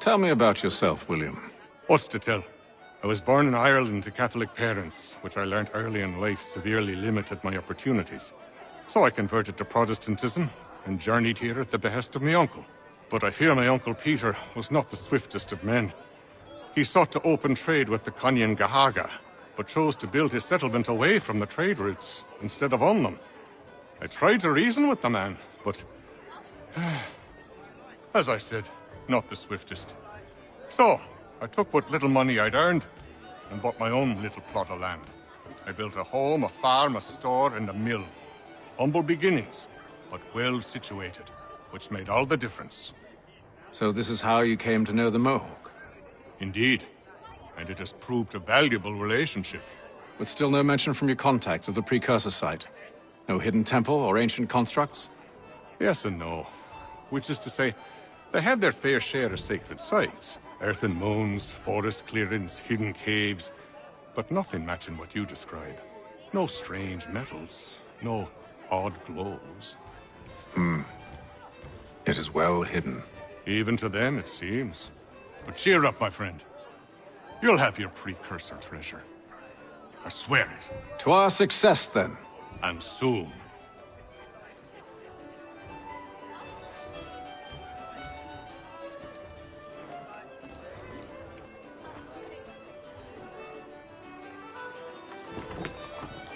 Tell me about yourself, William. What's to tell? I was born in Ireland to Catholic parents, which I learnt early in life severely limited my opportunities. So I converted to Protestantism and journeyed here at the behest of my uncle. But I fear my uncle Peter was not the swiftest of men. He sought to open trade with the Conyan Gahaga, but chose to build his settlement away from the trade routes instead of on them. I tried to reason with the man, but as I said, not the swiftest. So, I took what little money I'd earned and bought my own little plot of land. I built a home, a farm, a store, and a mill. Humble beginnings, but well situated, which made all the difference. So this is how you came to know the Mohawk? Indeed, and it has proved a valuable relationship. But still no mention from your contacts of the precursor site? No hidden temple or ancient constructs? Yes and no. Which is to say, they had their fair share of sacred sites. Earthen mounds, forest clearings, hidden caves. But nothing matching what you describe. No strange metals, no odd glows. It is well hidden. Even to them, it seems. But cheer up, my friend. You'll have your precursor treasure. I swear it. To our success, then. And soon.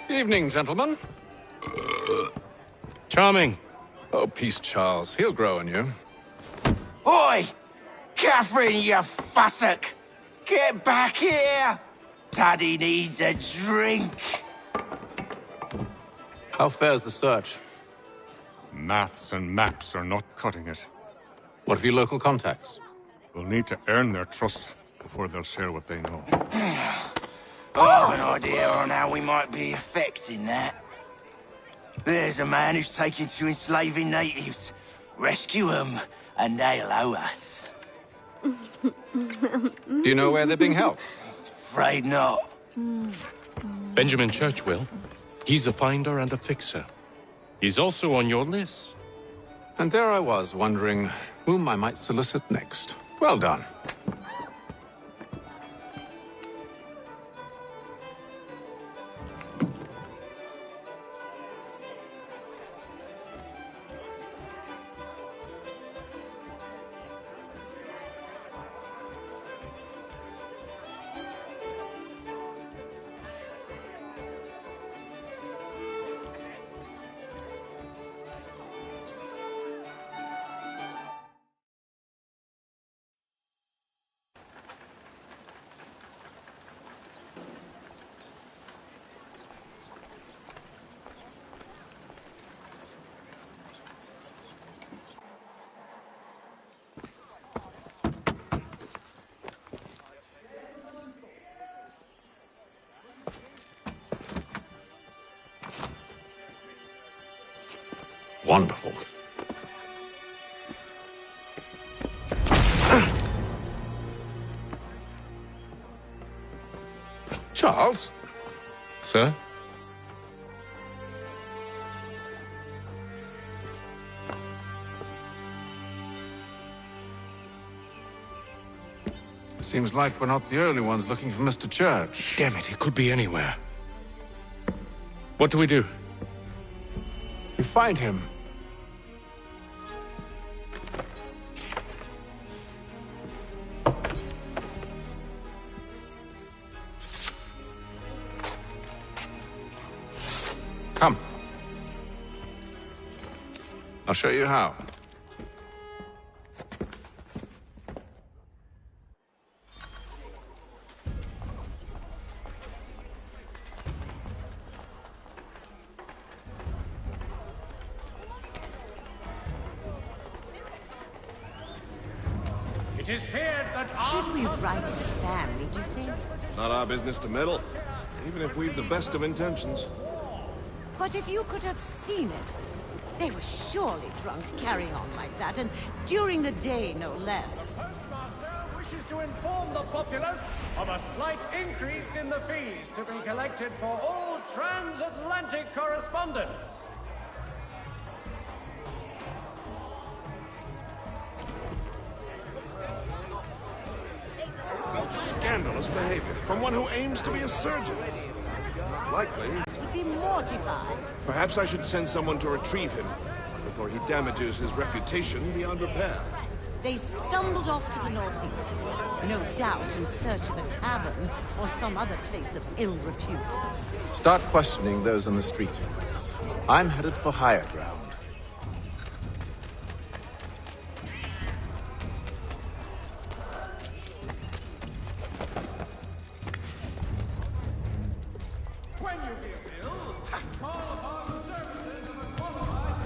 Evening, gentlemen. Charming. Oh, peace, Charles. He'll grow on you. Oi! Catherine, you fussock! Get back here! Daddy needs a drink! How fares the search? Maths and maps are not cutting it. What of your local contacts? We'll need to earn their trust before they'll share what they know. I have an idea on how we might be affecting that. There's a man who's taken to enslaving natives. Rescue them, and they'll owe us. Do you know where they're being held? Afraid not. Benjamin Churchwill. He's a finder and a fixer. He's also on your list. And there I was, wondering whom I might solicit next. Well done. Wonderful. Charles? Sir? Seems like we're not the only ones looking for Mr. Church. Damn it, he could be anywhere. What do we do? You find him. Come. I'll show you how. It is feared that Should we write his family, do you think? Not our business to meddle, even if we've the best of intentions. But if you could have seen it, they were surely drunk carrying on like that, and during the day, no less. Postmaster wishes to inform the populace of a slight increase in the fees to be collected for all transatlantic correspondence. behavior from one who aims to be a surgeon. Not likely. This would be mortified. Perhaps I should send someone to retrieve him before he damages his reputation beyond repair. They stumbled off to the northeast, no doubt in search of a tavern or some other place of ill repute. Start questioning those on the street. I'm headed for higher ground. When you be a bill, call upon the services of a qualified...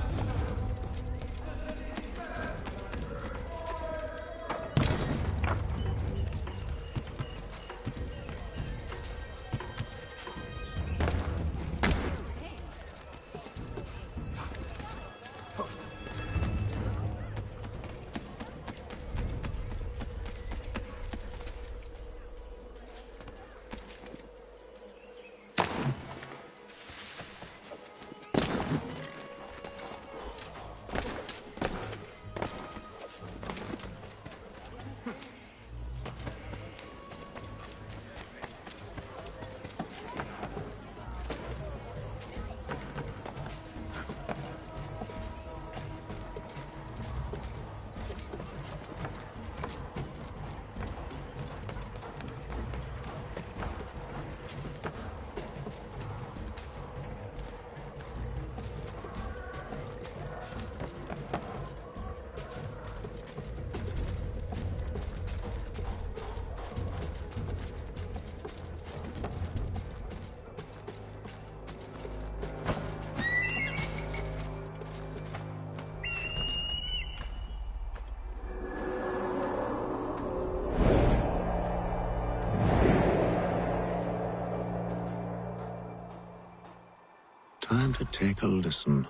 Time to take a listen.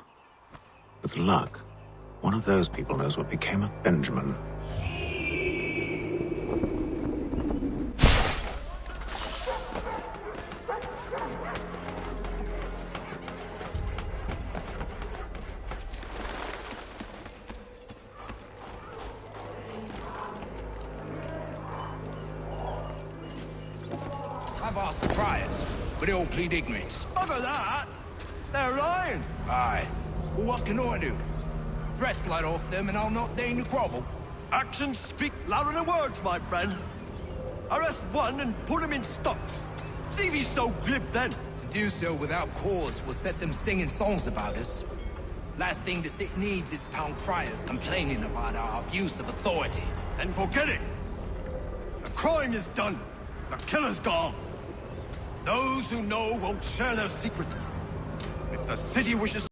With luck, one of those people knows what became of Benjamin. I've asked the friars, but they all plead ignorance. Bugger that! They're lying! Aye. Well, what can I do? Threats light off them and I'll not deign to grovel. Actions speak louder than words, my friend. Arrest one and put him in stocks. See if he's so glib then. To do so without cause will set them singing songs about us. Last thing the city needs is town criers complaining about our abuse of authority. And forget it. The crime is done. The killer's gone. Those who know won't share their secrets. If the city wishes to...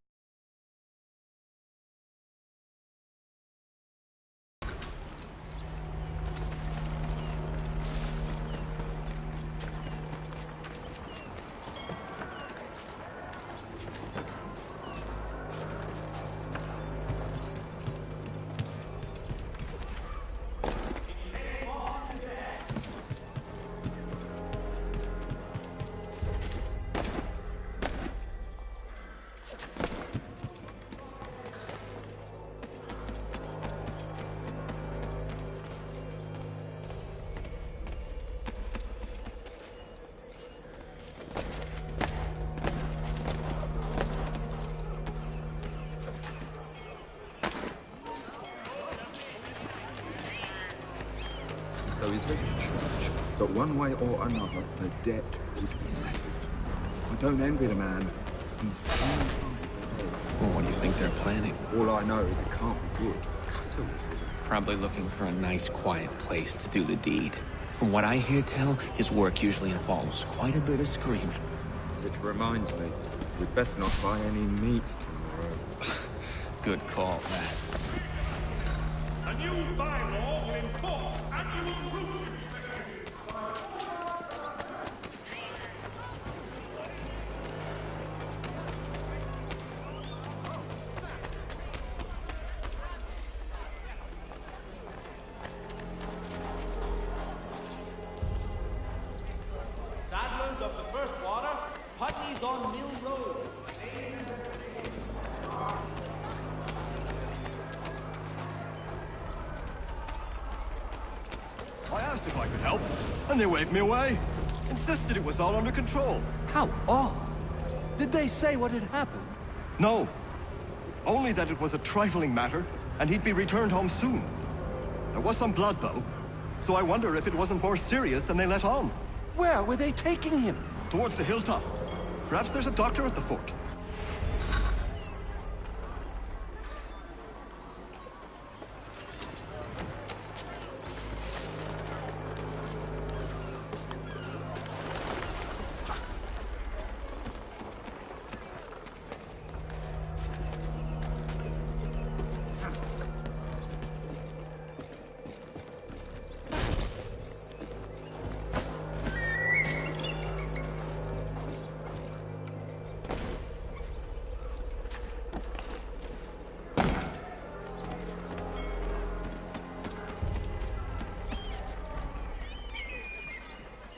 Though he's rich church, but one way or another, the debt would be settled. I don't envy the man. He's trying. Well, what do you think they're planning? All I know is it can't be good. Cut him. Probably looking for a nice, quiet place to do the deed. From what I hear tell, his work usually involves quite a bit of screaming. Which reminds me, we'd best not buy any meat tomorrow. Good call, that. A new bylaw will enforce annual route inspections. Saddlers of the first water, Putney's on Mill Road. I asked asked if I could help, and they waved me away. Insisted it was all under control. How odd. Did they say what had happened? No. Only that it was a trifling matter, and he'd be returned home soon. There was some blood, though, so I wonder if it wasn't more serious than they let on. Where were they taking him? Towards the hilltop. Perhaps there's a doctor at the fort.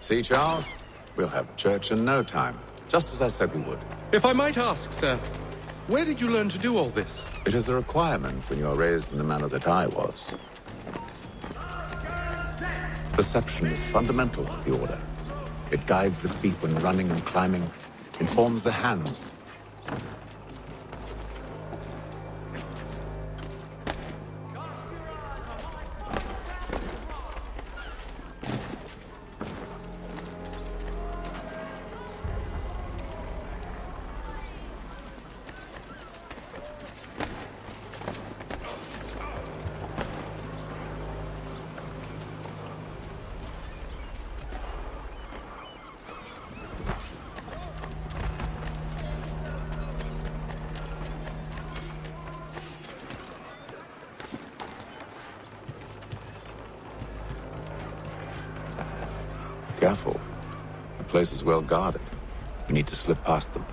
See, Charles? We'll have church in no time, just as I said we would. If I might ask, sir, where did you learn to do all this? It is a requirement when you are raised in the manner that I was. Perception is fundamental to the Order. It guides the feet when running and climbing, informs the hands. Careful. The place is well guarded. We need to slip past them.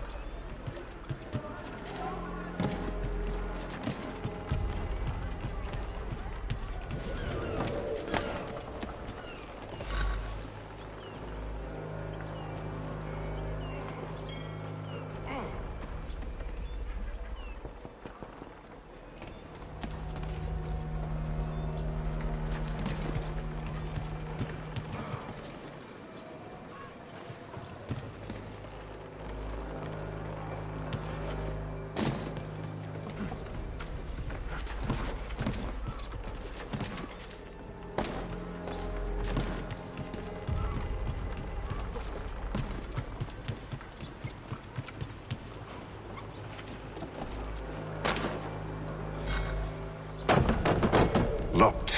Locked.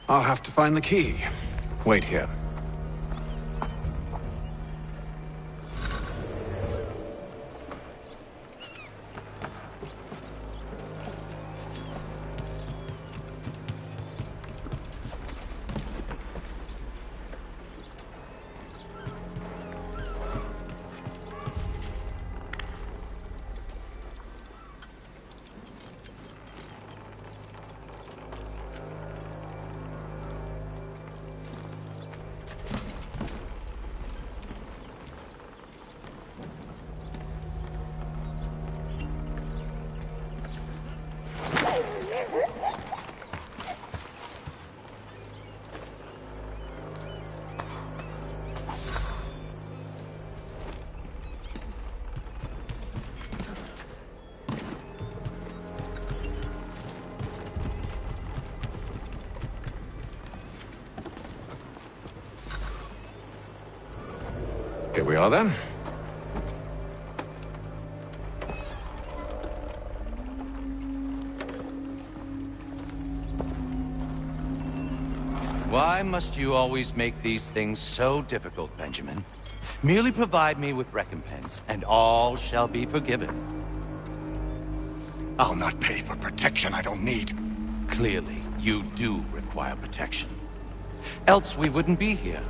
I'll have to find the key. Wait here. Here we are, then. Why must you always make these things so difficult, Benjamin? Merely provide me with recompense, and all shall be forgiven. I'll not pay for protection I don't need. Clearly, you do require protection. Else we wouldn't be here.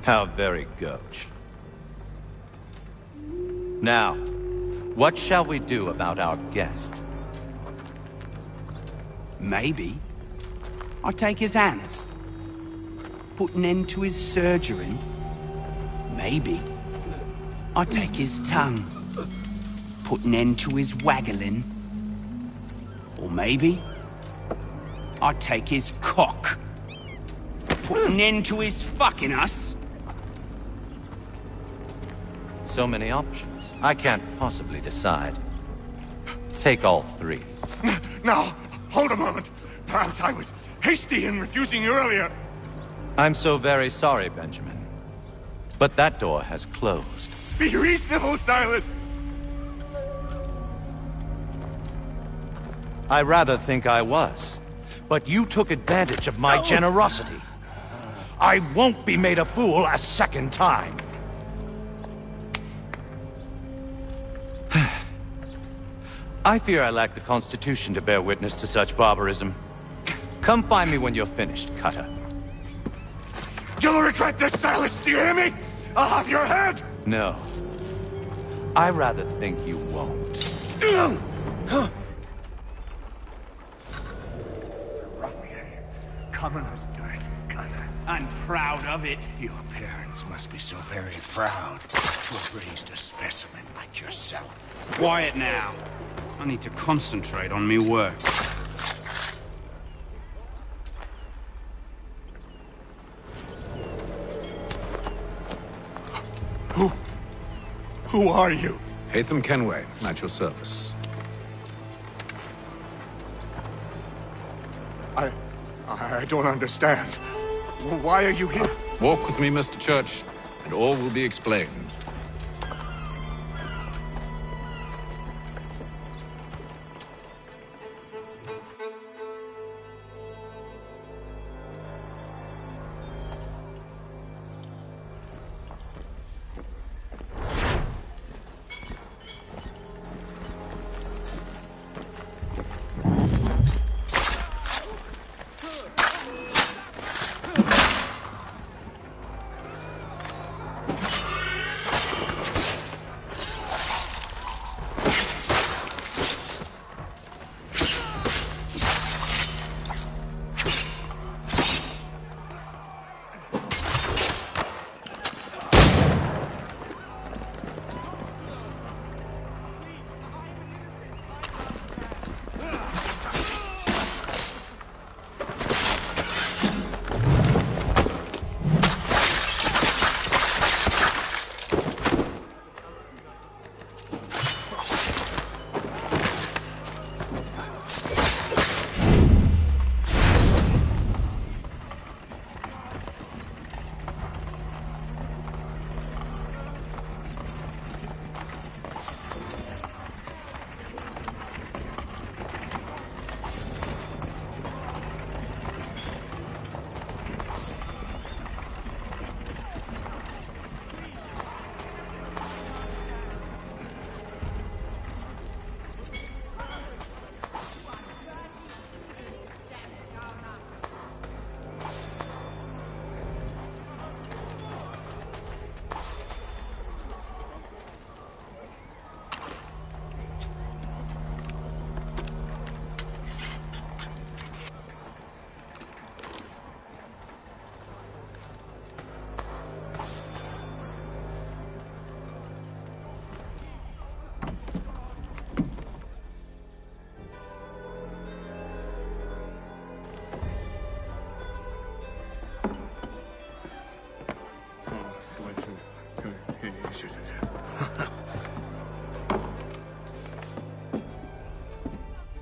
How very gauche. Now, what shall we do about our guest? Maybe I take his hands, put an end to his surgering. Maybe I take his tongue, put an end to his waggling. Or maybe I'd take his cock. Put an end to his fucking us. So many options. I can't possibly decide. Take all three. Now, hold a moment. Perhaps I was hasty in refusing you earlier. I'm so very sorry, Benjamin. But that door has closed. Be reasonable, Silas! I rather think I was. But you took advantage of my generosity. I won't be made a fool a second time. I fear I lack the constitution to bear witness to such barbarism. Come find me when you're finished, Cutter. You'll regret this, Silas, do you hear me? I'll have your head! No. I rather think you won't. Commoner's dirt, Cutter. I'm proud of it. Your parents must be so very proud to have raised a specimen like yourself. Quiet now. I need to concentrate on me work. Who are you? Hatham Kenway, at your service. I don't understand. Why are you here? Walk with me, Mr. Church, and all will be explained.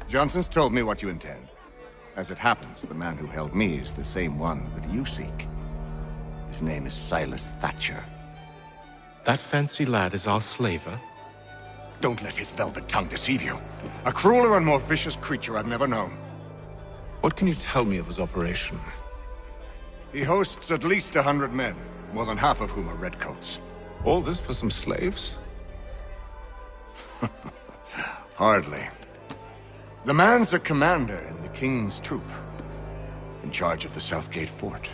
Johnson's told me what you intend. As it happens, the man who held me is the same one that you seek. His name is Silas Thatcher. That fancy lad is our slaver? Don't let his velvet tongue deceive you. A crueler and more vicious creature I've never known. What can you tell me of his operation? He hosts at least 100 men, more than half of whom are redcoats. All this for some slaves? Hardly. The man's a commander in the King's troop, in charge of the Southgate Fort.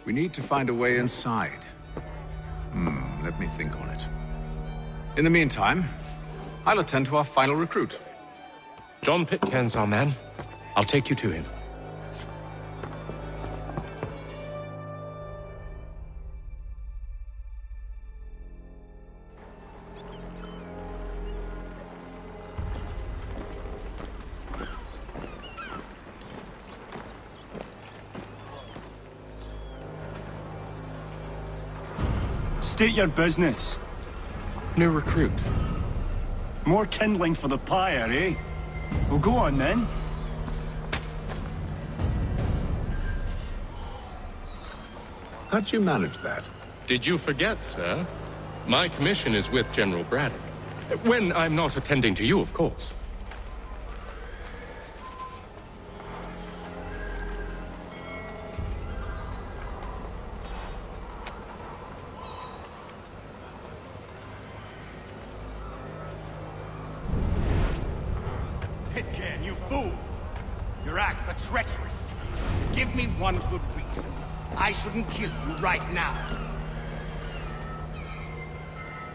We need to find a way inside. Let me think on it. In the meantime, I'll attend to our final recruit. John Pitcairn's our man. I'll take you to him. State your business. New recruit. More kindling for the pyre, eh? Well, go on then. How'd you manage that? Did you forget, sir? My commission is with General Braddock. When I'm not attending to you, of course. Pitcairn, you fool! Your acts are treacherous. Give me one good reason. I shouldn't kill you right now.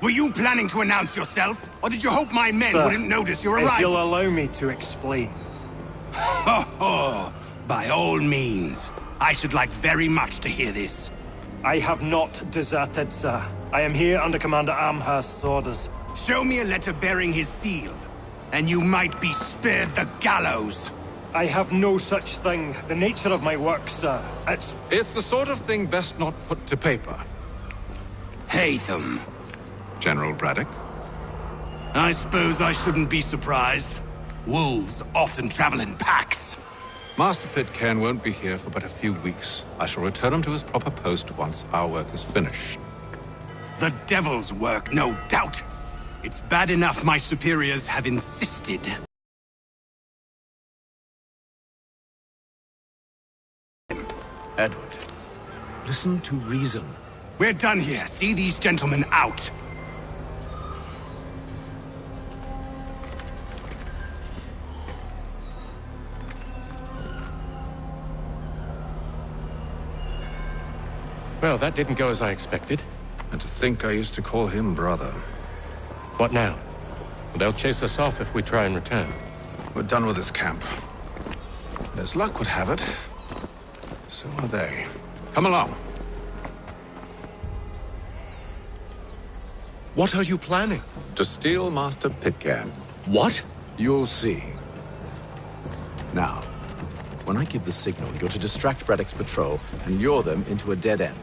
Were you planning to announce yourself? Or did you hope my men wouldn't notice your arrival? If you'll allow me to explain. Ho ho! By all means. I should like very much to hear this. I have not deserted, sir. I am here under Commander Amherst's orders. Show me a letter bearing his seal, and you might be spared the gallows. I have no such thing. The nature of my work, sir, It's the sort of thing best not put to paper. Hatham. General Braddock? I suppose I shouldn't be surprised. Wolves often travel in packs. Master Pitcairn won't be here for but a few weeks. I shall return him to his proper post once our work is finished. The devil's work, no doubt. It's bad enough my superiors have insisted. Edward, listen to reason. We're done here. See these gentlemen out. Well, that didn't go as I expected. And to think I used to call him brother. What now? They'll chase us off if we try and return. We're done with this camp. And as luck would have it, so are they. Come along. What are you planning? To steal Master Pitcairn. What? You'll see. Now, when I give the signal, you're to distract Braddock's patrol and lure them into a dead end.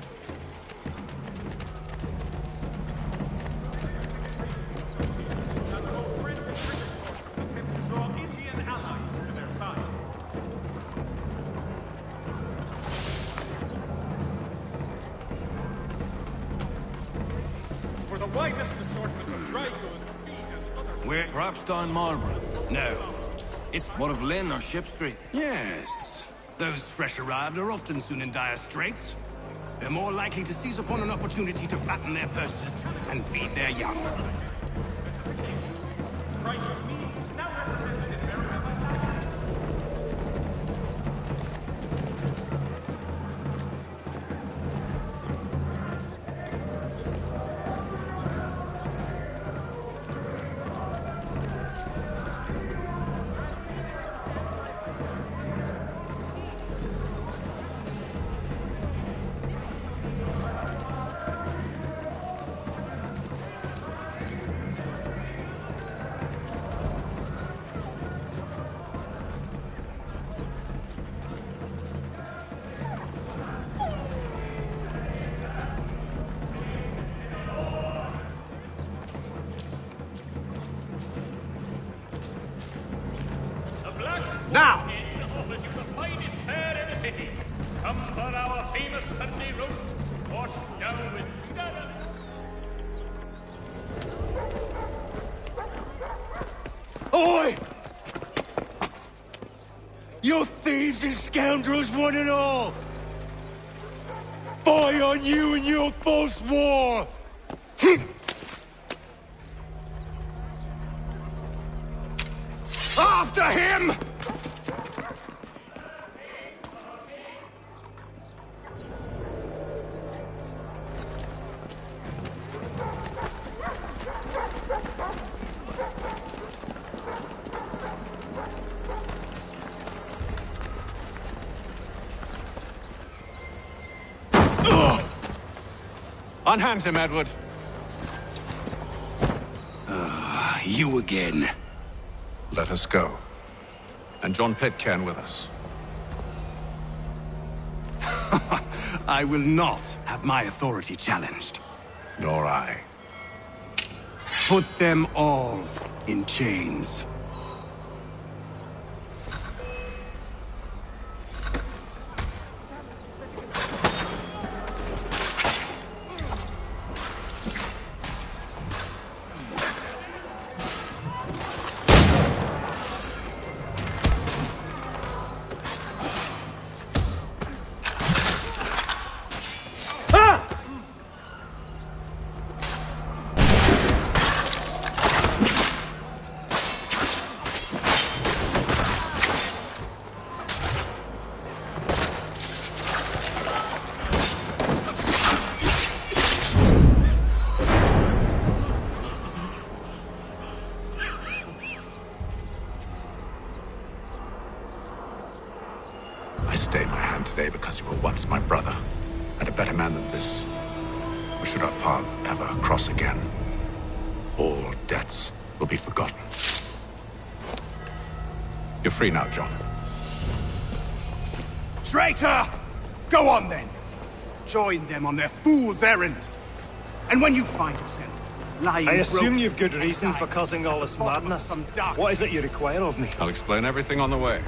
For the widest assortment of dry goods, feed and other... Where? Perhaps down Marlborough? No. It's one of Lynn or Ship Street. Yes. Those fresh arrived are often soon in dire straits. They're more likely to seize upon an opportunity to fatten their purses and feed their young. Now! Offers you the finest fare in the city. Come for our famous Sunday roasts, washed down with stars. Oi! You thieves and scoundrels, one and all! Fire on you and your false war! After him! Unhand him, Edward. You again. Let us go. And John Pitcairn with us. I will not have my authority challenged. Nor I. Put them all in chains. I stay my hand today because you were once my brother, and a better man than this. Or should our paths ever cross again, all debts will be forgotten. You're free now, John. Traitor! Go on then! Join them on their fool's errand. And when you find yourself lying I assume broken you've good reason for causing all this madness. What is it you require of me? I'll explain everything on the way.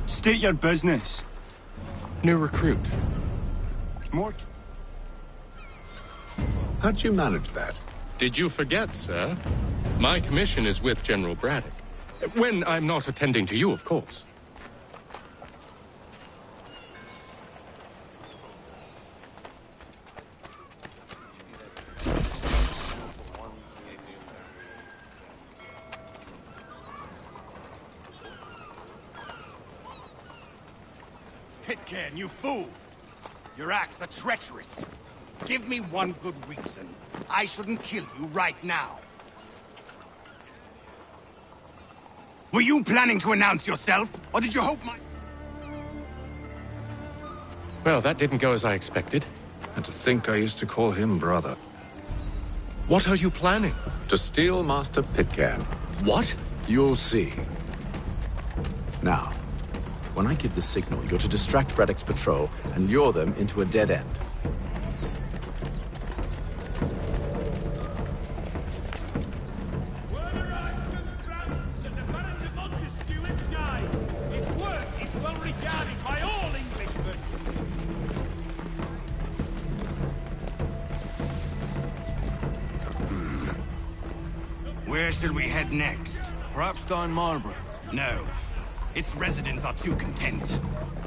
State your business. New recruit. Mort? How'd you manage that? Did you forget, sir? My commission is with General Braddock. When I'm not attending to you, of course. Pitcairn, you fool! Your acts are treacherous. Give me one good reason I shouldn't kill you right now. Were you planning to announce yourself, or did you hope my... Well, that didn't go as I expected. And to think I used to call him brother. What are you planning? To steal Master Pitcairn. What? You'll see. Now, when I give the signal, you're to distract Braddock's patrol and lure them into a dead end. Where shall we head next? Perhaps down Marlborough. No. Its residents are too content.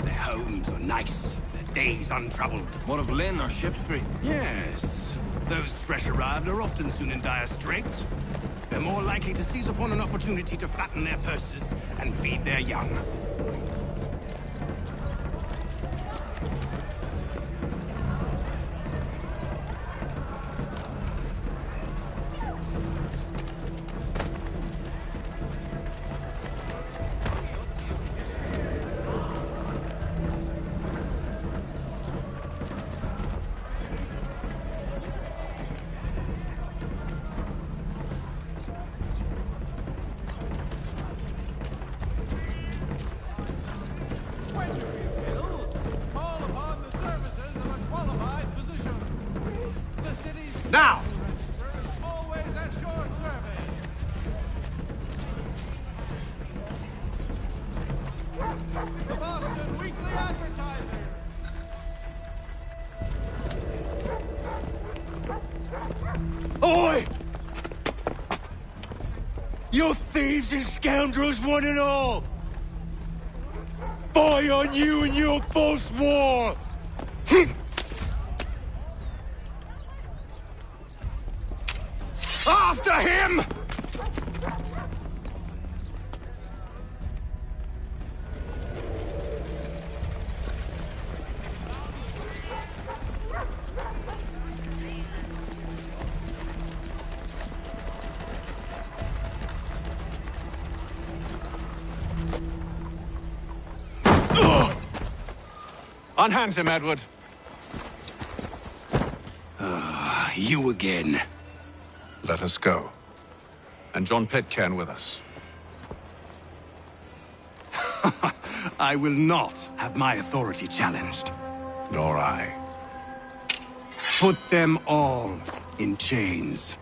Their homes are nice, their days untroubled. What of Lynn or Ship Street? Yes. Those fresh arrived are often soon in dire straits. They're more likely to seize upon an opportunity to fatten their purses and feed their young. Now! The Boston Weekly Advertiser. Oi! You thieves and scoundrels, one and all! Fie on you and your false war! After him! Unhand him, Edward. You again. Let us go. And John Pitcairn with us. I will not have my authority challenged. Nor I. Put them all in chains.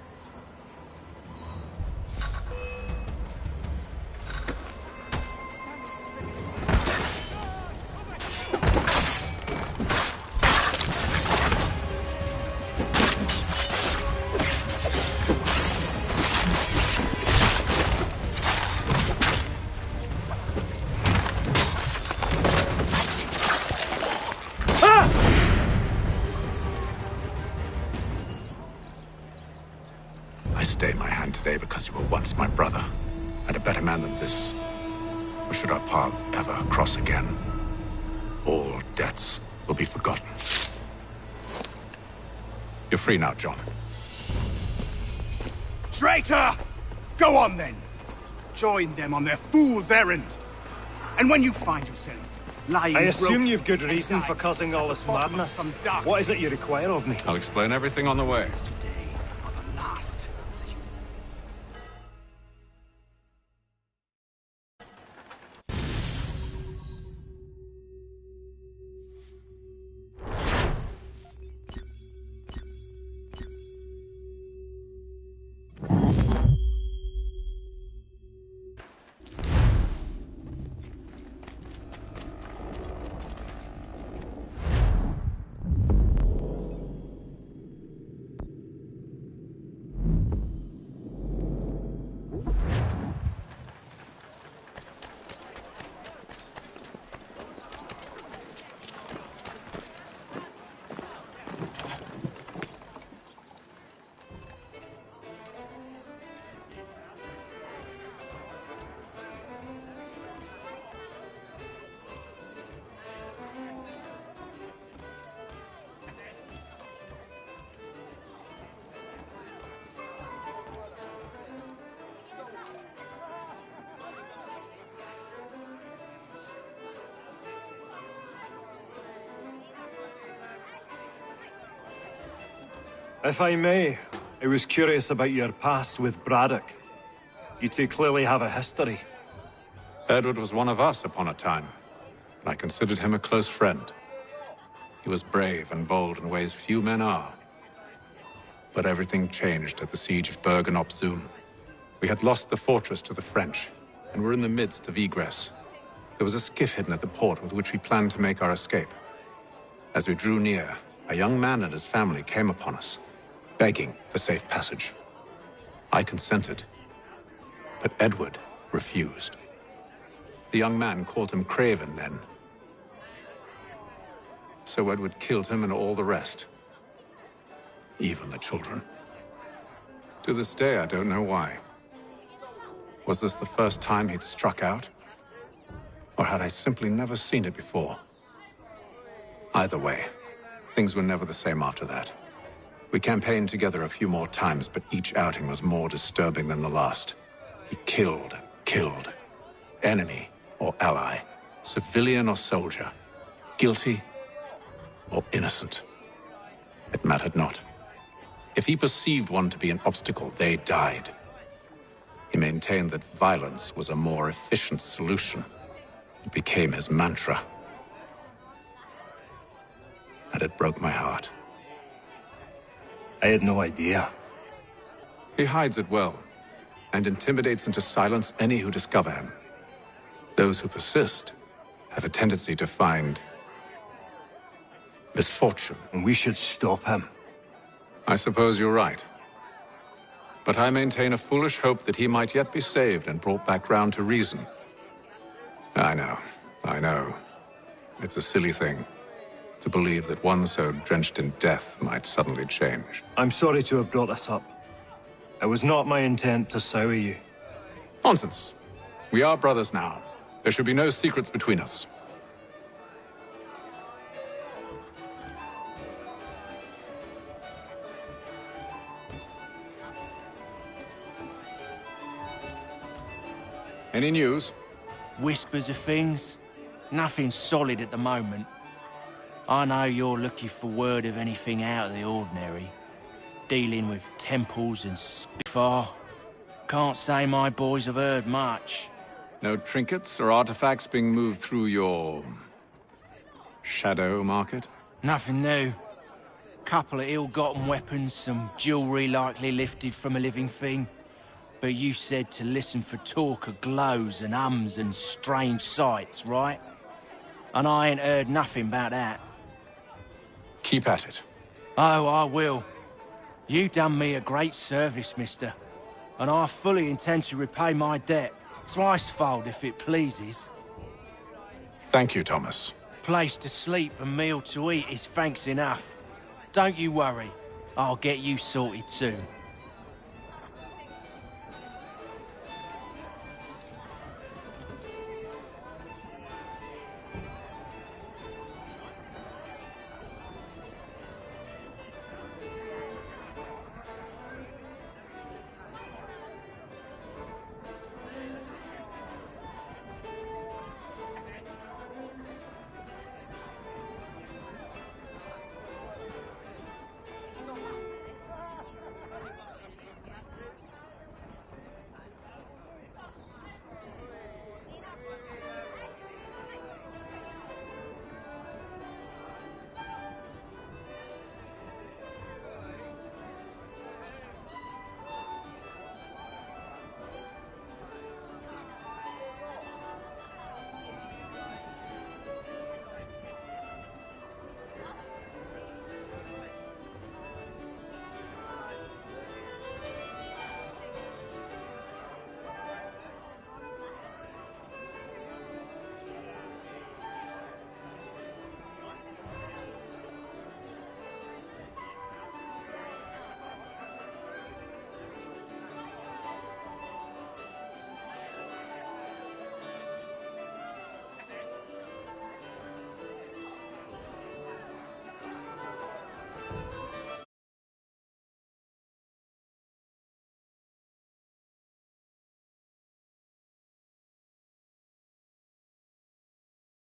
I stay my hand today because you were once my brother, and a better man than this. Or should our paths ever cross again, all debts will be forgotten. You're free now, John. Traitor! Go on then! Join them on their fool's errand! And when you find yourself lying I assume broken you've good reason for causing all this madness. What is it you require of me? I'll explain everything on the way. If I may, I was curious about your past with Braddock. You two clearly have a history. Edward was one of us upon a time, and I considered him a close friend. He was brave and bold in ways few men are. But everything changed at the siege of Bergen-op-Zoom. We had lost the fortress to the French, and were in the midst of egress. There was a skiff hidden at the port with which we planned to make our escape. As we drew near, a young man and his family came upon us, begging for safe passage. I consented, but Edward refused. The young man called him Craven then. So Edward killed him and all the rest. Even the children. To this day, I don't know why. Was this the first time he'd struck out? Or had I simply never seen it before? Either way, things were never the same after that. We campaigned together a few more times, but each outing was more disturbing than the last. He killed and killed. Enemy or ally, civilian or soldier, guilty or innocent. It mattered not. If he perceived one to be an obstacle, they died. He maintained that violence was a more efficient solution. It became his mantra. And it broke my heart. I had no idea. He hides it well, and intimidates into silence any who discover him. Those who persist have a tendency to find misfortune. And we should stop him. I suppose you're right. But I maintain a foolish hope that he might yet be saved and brought back round to reason. I know. It's a silly thing to believe that one so drenched in death might suddenly change. I'm sorry to have brought this up. It was not my intent to sour you. Nonsense. We are brothers now. There should be no secrets between us. Any news? Whispers of things. Nothing solid at the moment. I know you're looking for word of anything out of the ordinary. Dealing with temples and Spitfire. Can't say my boys have heard much. No trinkets or artifacts being moved through your shadow market? Nothing new. Couple of ill-gotten weapons, some jewelry likely lifted from a living thing. But you said to listen for talk of glows and hums and strange sights, right? And I ain't heard nothing about that. Keep at it. Oh, I will. You done me a great service, mister. And I fully intend to repay my debt. Thricefold, if it pleases. Thank you, Thomas. Place to sleep and meal to eat is thanks enough. Don't you worry. I'll get you sorted soon.